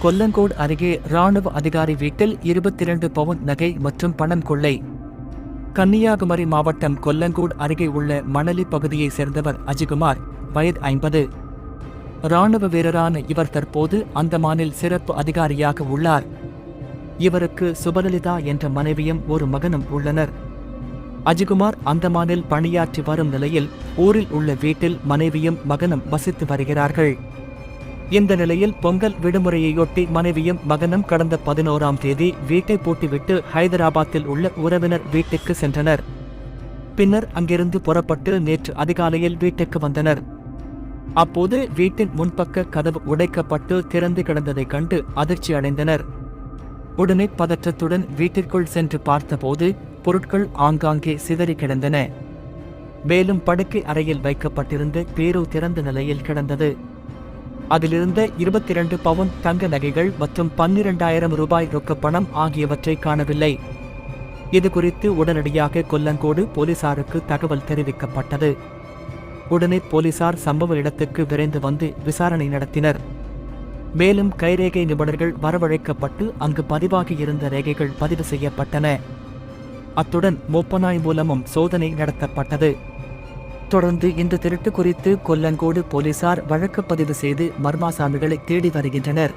கொல்லங்கோடு அருகே ராணுவ அதிகாரி வீட்டில் 22 பவுன் நகை மற்றும் பணம் கொள்ளை. கன்னியாகுமரி மாவட்டம் கொல்லங்கோடு அருகே உள்ள மணலி பகுதியைச் சேர்ந்தவர் அஜிகுமார், வயது 50. ராணுவ வீரரான இவர் தற்போது அந்தமானில் சிறப்பு அதிகாரியாக உள்ளார். இவருக்கு சுபலலிதா என்ற மனைவியும் ஒரு மகனும் உள்ளனர். அஜிகுமார் அந்தமானில் பணியாற்றி வரும் நிலையில் ஊரில் உள்ள வீட்டில் மனைவியும் மகனும் வசித்து வருகிறார்கள். இந்த நிலையில் பொங்கல் விடுமுறையொட்டி மனைவியும் மகனும் கடந்த 11ஆம் தேதி வீட்டை பூட்டிவிட்டு ஹைதராபாத்தில் உள்ள உறவினர் வீட்டுக்கு சென்றனர். பின்னர் அங்கிருந்து புறப்பட்டு நேற்று அதிகாலையில் வீட்டுக்கு வந்தனர். அப்போது வீட்டின் முன்பக்க கதவு உடைக்கப்பட்டு திறந்து கிடந்ததைக் கண்டு அதிர்ச்சி அடைந்தனர். உடனே பதற்றத்துடன் வீட்டிற்குள் சென்று பார்த்தபோது பொருட்கள் ஆங்காங்கே சிதறி கிடந்தன. மேலும் படுக்கை அறையில் வைக்கப்பட்டிருந்த பீரோ திறந்த நிலையில் கிடந்தது. அதிலிருந்த 22 பவுன் தங்க நகைகள் மற்றும் 12,000 ரூபாய் ரொக்கப்பணம் ஆகியவற்றை காணவில்லை. இதுகுறித்து உடனடியாக கொல்லங்கோடு போலீசாருக்கு தகவல் தெரிவிக்கப்பட்டது. உடனே போலீசார் சம்பவ இடத்துக்கு விரைந்து வந்து விசாரணை நடத்தினர். மேலும் கைரேகை நிபுணர்கள் வரவழைக்கப்பட்டு அங்கு பதிவாகி இருந்த ரேகைகள் பதிவு செய்யப்பட்டன. அத்துடன் மோப்பநாய் மூலமும் சோதனை நடத்தப்பட்டது. தொடர்ந்து இந்த திருட்டு குறித்து கொல்லங்கோடு போலீசார் வழக்கு பதிவு செய்து மர்ம சாமிகளை தேடி வருகின்றனர்.